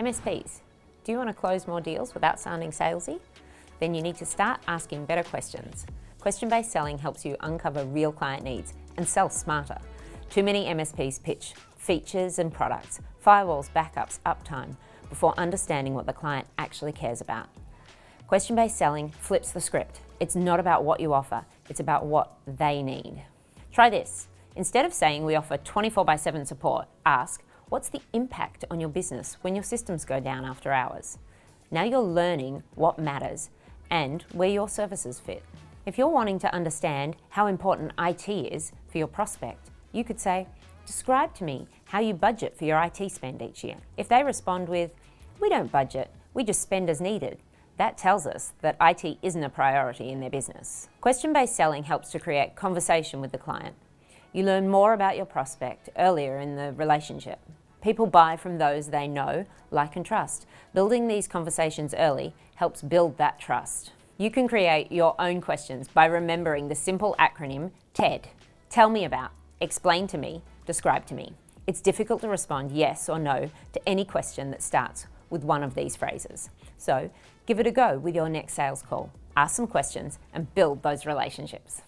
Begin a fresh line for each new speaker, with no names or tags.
MSPs, do you want to close more deals without sounding salesy? Then you need to start asking better questions. Question-based selling helps you uncover real client needs and sell smarter. Too many MSPs pitch features and products, firewalls, backups, uptime, before understanding what the client actually cares about. Question-based selling flips the script. It's not about what you offer, it's about what they need. Try this. Instead of saying we offer 24/7 support, ask, what's the impact on your business when your systems go down after hours? Now you're learning what matters and where your services fit. If you're wanting to understand how important IT is for your prospect, you could say, describe to me how you budget for your IT spend each year. If they respond with, we don't budget, we just spend as needed, that tells us that IT isn't a priority in their business. Question-based selling helps to create conversation with the client. You learn more about your prospect earlier in the relationship. People buy from those they know, like and trust. Building these conversations early helps build that trust. You can create your own questions by remembering the simple acronym TED. Tell me about, explain to me, describe to me. It's difficult to respond yes or no to any question that starts with one of these phrases. So give it a go with your next sales call. Ask some questions and build those relationships.